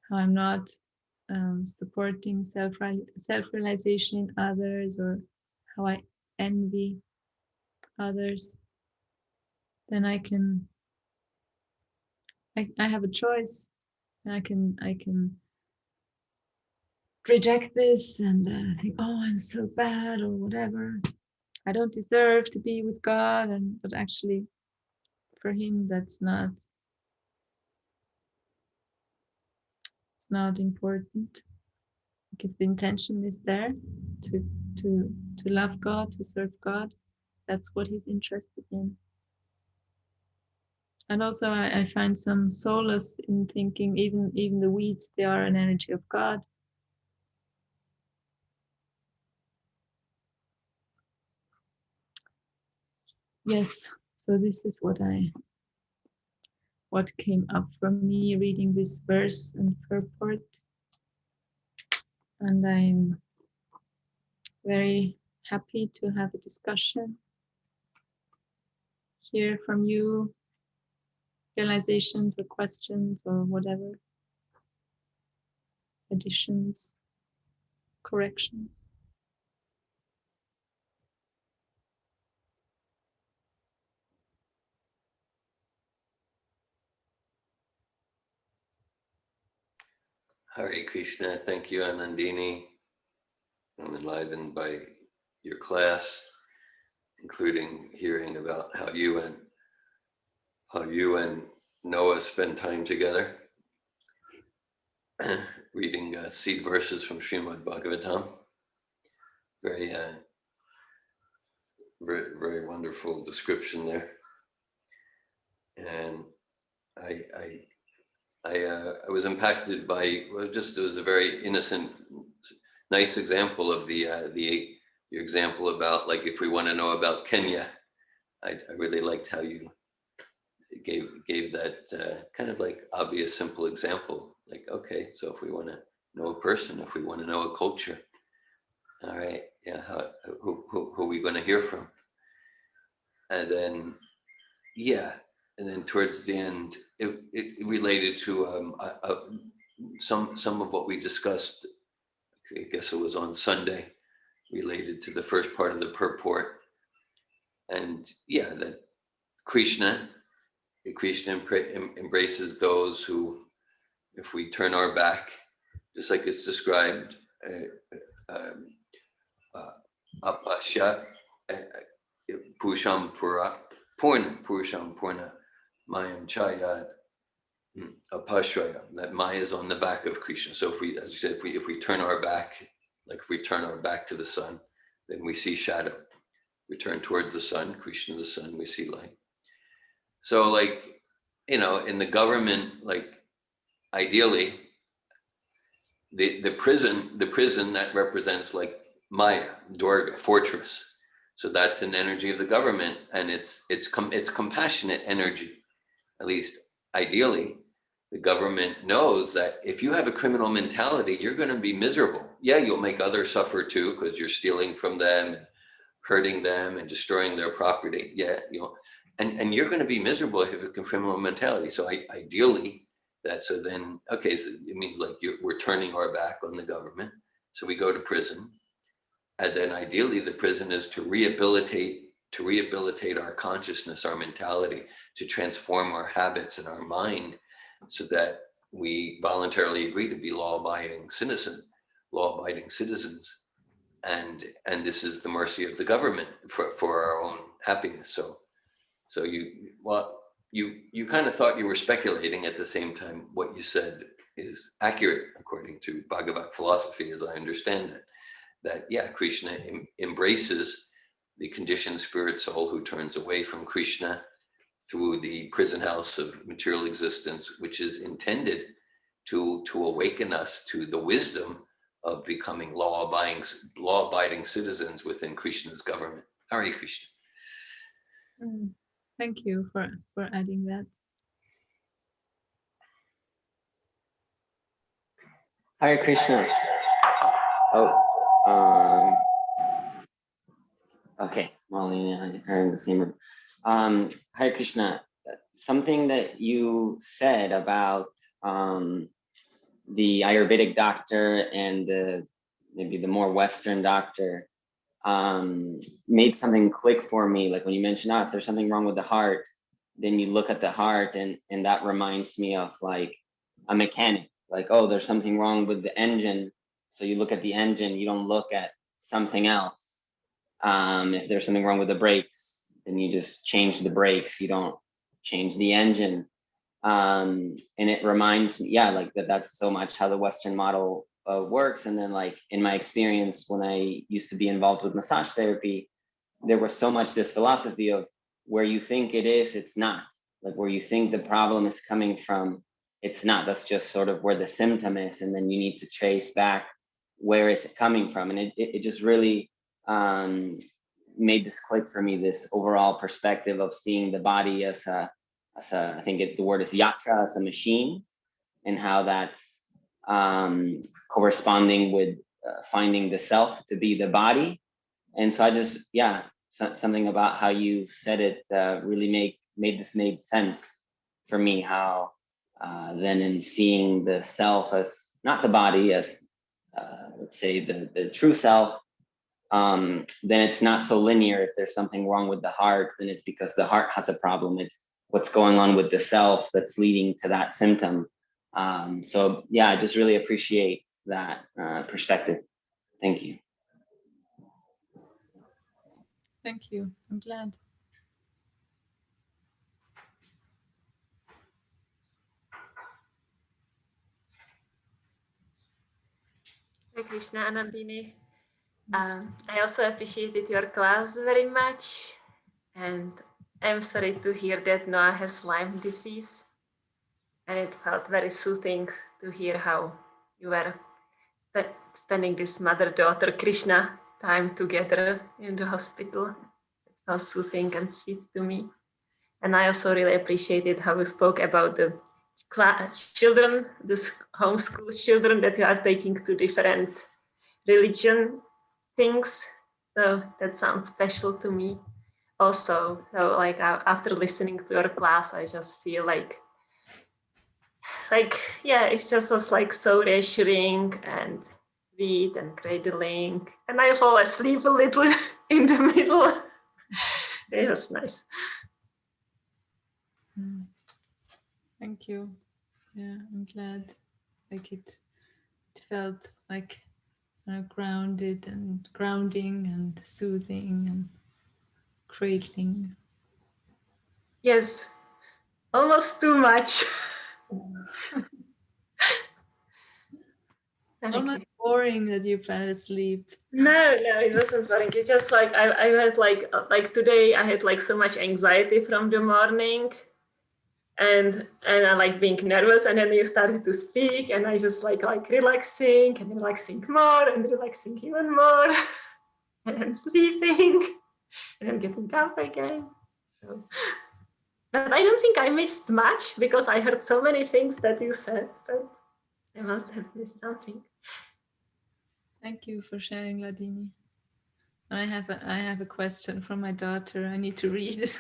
how I'm not supporting self-realization in others or how I envy others, then I have a choice. I can reject this and think, oh, I'm so bad or whatever. I don't deserve to be with God, but actually, for him, it's not important. Like if the intention is there to love God, to serve God, That's what he's interested in. And also I find some solace in thinking even the weeds, they are an energy of God. Yes, so this is what came up for me reading this verse and purport. And I'm very happy to have a discussion, hear from you, realizations or questions or whatever, additions, corrections. Hare Krishna. Thank you, Anandini. I'm enlivened by your class, including hearing about how you and Noah spend time together, reading seed verses from Srimad Bhagavatam. Very, very, very wonderful description there. And I was impacted by, well, just it was a very innocent, nice example of your example about, like, if we want to know about Kenya. I really liked how you gave that kind of like obvious, simple example. Like, okay, so if we want to know a person, if we want to know a culture, all right, yeah, who are we going to hear from? And then, yeah, and then towards the end, it related to some of what we discussed. I guess it was on Sunday, related to the first part of the purport, and yeah, that Krishna embraces those who, if we turn our back, just like it's described, apasya pusham purna mayam chayat apashraya, that Maya is on the back of Krishna. So if we, as you said, if we turn our back, like if we turn our back to the sun, then we see shadow. We turn towards the sun, Krishna the sun, we see light. So, like, you know, in the government, like, ideally, the prison that represents, like, Maya, Durga, fortress. So that's an energy of the government, and it's compassionate energy. At least ideally, the government knows that if you have a criminal mentality, you're going to be miserable. Yeah, you'll make others suffer too, because you're stealing from them, hurting them, and destroying their property. Yeah, you know, and you're going to be miserable if you have a criminal mentality. So ideally, so then, okay, so it means like we're turning our back on the government. So we go to prison, and then ideally the prison is to rehabilitate our consciousness, our mentality, to transform our habits and our mind, so that we voluntarily agree to be law-abiding citizens. And this is the mercy of the government for our own happiness. So you kind of thought you were speculating. At the same time, what you said is accurate according to Bhagavat philosophy, as I understand it. That, yeah, Krishna embraces the conditioned spirit soul who turns away from Krishna through the prison house of material existence, which is intended to awaken us to the wisdom of becoming law-abiding citizens within Krishna's government. Hare Krishna. Thank you for adding that. Hare Krishna. Oh, okay. Molly and I are in the same room. Hare Krishna. Something that you said about the Ayurvedic doctor and maybe the more Western doctor made something click for me. Like when you mentioned, if there's something wrong with the heart, then you look at the heart, and that reminds me of like a mechanic. Like, oh, there's something wrong with the engine. So you look at the engine, you don't look at something else. If there's something wrong with the brakes, then you just change the brakes. You don't change the engine. And it reminds me, like that's so much how the Western model works. And then, like, in my experience, when I used to be involved with massage therapy, there was so much this philosophy of where you think it is, it's not. Like where you think the problem is coming from, it's not. That's just sort of where the symptom is, and then you need to trace back where is it coming from. And it just really made this click for me, this overall perspective of seeing the body as a I think the word is yatra, as a machine, and how that's corresponding with finding the self to be the body. And so I just, something about how you said it really made sense for me, how then in seeing the self as not the body, as let's say the true self, then it's not so linear. If there's something wrong with the heart, then it's because the heart has a problem. It's what's going on with the self that's leading to that symptom. So yeah, I just really appreciate that perspective. Thank you. Thank you. I'm glad. Hare Krishna, Anandini. I also appreciated your class very much, and I'm sorry to hear that Noah has Lyme disease. And it felt very soothing to hear how you were spending this mother-daughter Krishna time together in the hospital. It felt soothing and sweet to me. And I also really appreciated how you spoke about the children, the homeschool children that you are taking to different religion things. So that sounds special to me also. So like after listening to your class, I just feel like yeah, it just was like so reassuring and sweet and cradling. And I fall asleep a little in the middle. It was nice. Thank you. Yeah, I'm glad. Like it felt like grounded and grounding and soothing and cradling. Yes, almost too much. Almost boring that you fell asleep. No, it wasn't boring. It's just like I had like today I had like so much anxiety from the morning, and I like being nervous, and then you started to speak, and I just like relaxing and relaxing more and relaxing even more, and then sleeping, and then getting up again. So, but I don't think I missed much because I heard so many things that you said, but I must have missed something. Thank you for sharing, Ladini. I have a question from my daughter. I need to read it.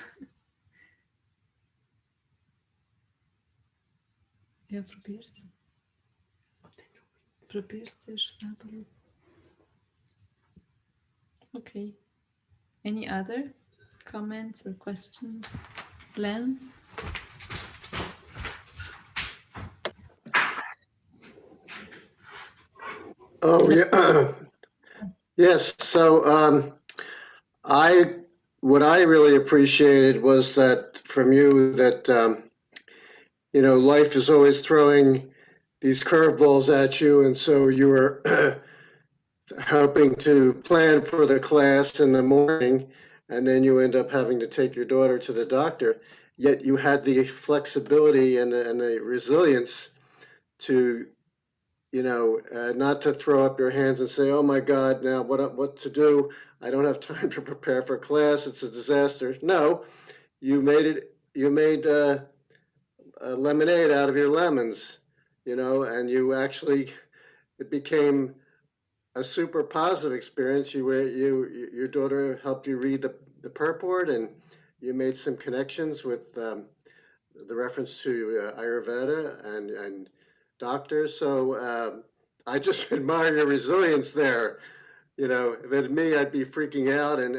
Ja, probier's. Probier's zuerst selber. Okay. Any other comments or questions? Glenn? Oh, yeah. Yes. So what I really appreciated was that from you that, life is always throwing these curveballs at you. And so you were helping to plan for the class in the morning, and then you end up having to take your daughter to the doctor. Yet you had the flexibility and the resilience to not to throw up your hands and say, "Oh my God, now what to do? I don't have time to prepare for class. It's a disaster." No, you made a lemonade out of your lemons, and it became a super positive experience. Your daughter helped you read the purport, and you made some connections with the reference to Ayurveda and doctors. So I just admire your resilience there. If it was me, I'd be freaking out and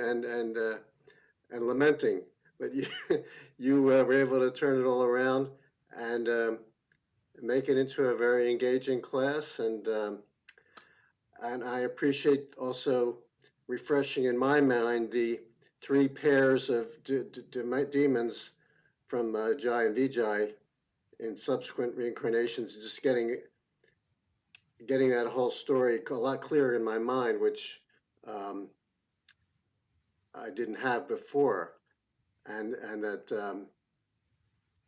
lamenting. But you were able to turn it all around and make it into a very engaging class. And I appreciate also refreshing in my mind the 3 pairs of demons from Jai and Vijay in subsequent reincarnations, just getting that whole story a lot clearer in my mind, which I didn't have before, and that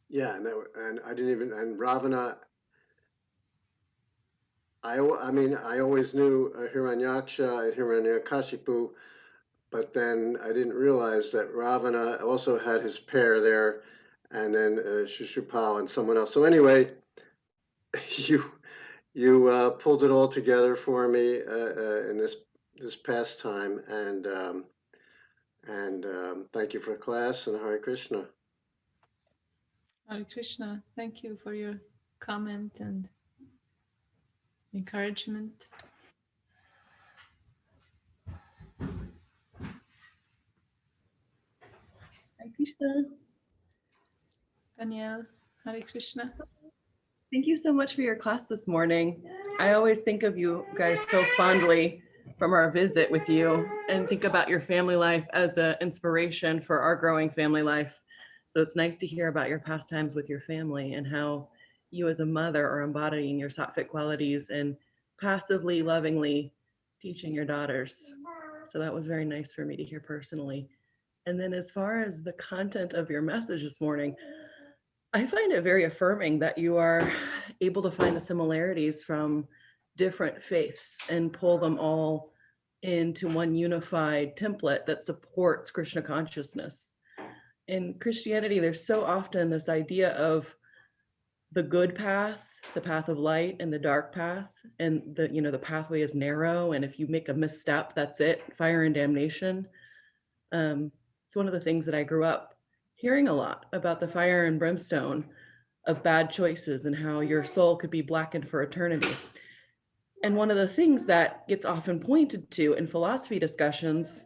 and I didn't even, and Ravana. I mean, I always knew Hiranyaksha and Hiranyakashipu, but then I didn't realize that Ravana also had his pair there, and then Shishupal and someone else. So anyway, you pulled it all together for me in this past time, and thank you for class, and Hare Krishna. Hare Krishna, thank you for your comment and encouragement. Hare Krishna. Danielle, Hare Krishna. Thank you so much for your class this morning. I always think of you guys so fondly from our visit with you and think about your family life as an inspiration for our growing family life. So it's nice to hear about your pastimes with your family and how you as a mother are embodying your sattvic qualities and passively, lovingly teaching your daughters. So that was very nice for me to hear personally. And then as far as the content of your message this morning, I find it very affirming that you are able to find the similarities from different faiths and pull them all into one unified template that supports Krishna consciousness. In Christianity, there's so often this idea of the good path, the path of light, and the dark path, and the pathway is narrow, and if you make a misstep, that's it, fire and damnation. It's one of the things that I grew up hearing a lot about, the fire and brimstone of bad choices and how your soul could be blackened for eternity. And one of the things that gets often pointed to in philosophy discussions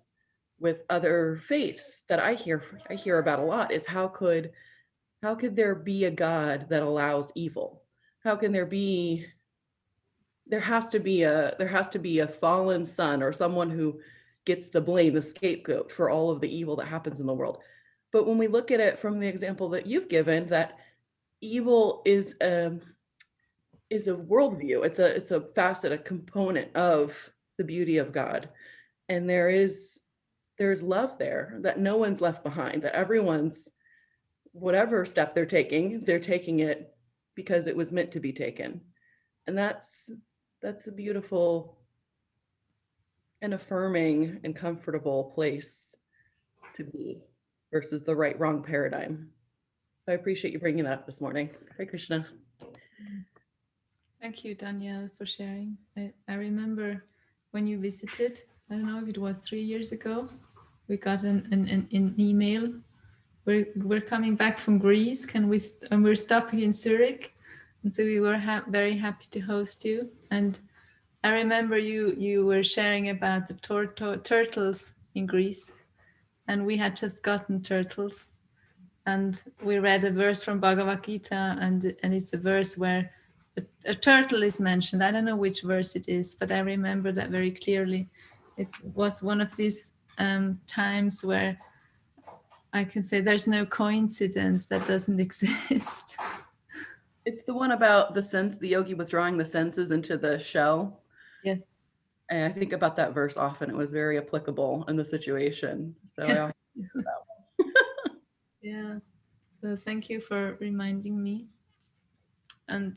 with other faiths that I hear about a lot is how could there be a God that allows evil? How can there has to be a fallen son or someone who gets the blame, the scapegoat for all of the evil that happens in the world. But when we look at it from the example that you've given, that evil is a worldview. It's a facet, a component of the beauty of God. And there's love there, that no one's left behind, that everyone's, whatever step they're taking it because it was meant to be taken. And that's a beautiful and affirming and comfortable place to be versus the right wrong paradigm. I appreciate you bringing that up this morning. Hare Krishna. Thank you, Danielle, for sharing. I remember when you visited, I don't know if it was 3 years ago, we got an email. We're coming back from Greece. And we're stopping in Zurich. And so we were very happy to host you. And I remember you were sharing about the turtles in Greece. And we had just gotten turtles. And we read a verse from Bhagavad Gita, and it's a verse where a turtle is mentioned. I don't know which verse it is, but I remember that very clearly. It was one of these times where I can say there's no coincidence that doesn't exist. It's the one about the yogi withdrawing the senses into the shell. Yes. And I think about that verse often. It was very applicable in the situation. So I that one. Yeah. So thank you for reminding me. And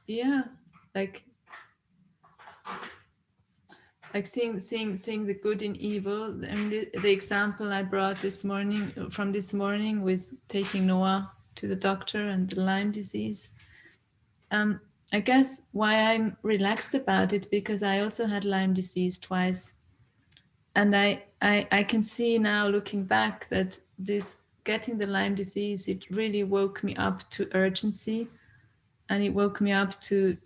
yeah, like seeing the good in evil. I mean, the example I brought this morning with taking Noah to the doctor and the Lyme disease. I guess why I'm relaxed about it, because I also had Lyme disease twice. And I can see now, looking back, that this getting the Lyme disease, it really woke me up to urgency, and it woke me up to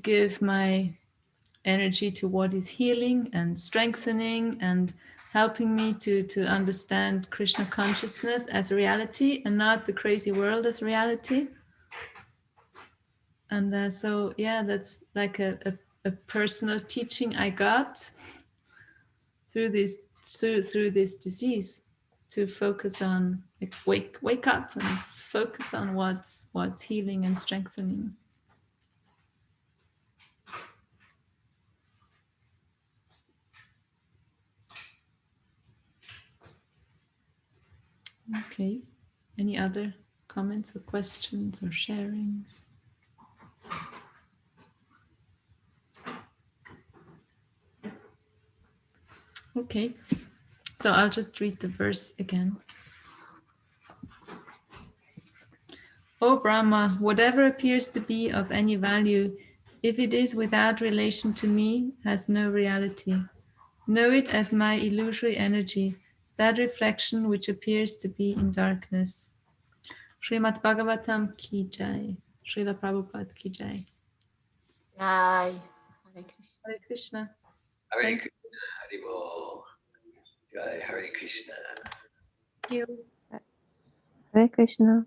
give my energy to what is healing and strengthening and helping me to understand Krishna consciousness as reality and not the crazy world as reality. And so yeah, that's like a personal teaching I got through this disease, to focus on, like, wake up and focus on what's healing and strengthening. Okay. Any other comments or questions or sharings? Okay. So I'll just read the verse again. O Brahma, whatever appears to be of any value, if it is without relation to me, has no reality. Know it as my illusory energy, that reflection which appears to be in darkness. Srimad Bhagavatam ki jai. Srila Prabhupada ki jai. Jai. Hare Krishna. Hare Krishna. Hare Thank Krishna, Hare Bol. Jai Hare Krishna. you. Hare Krishna.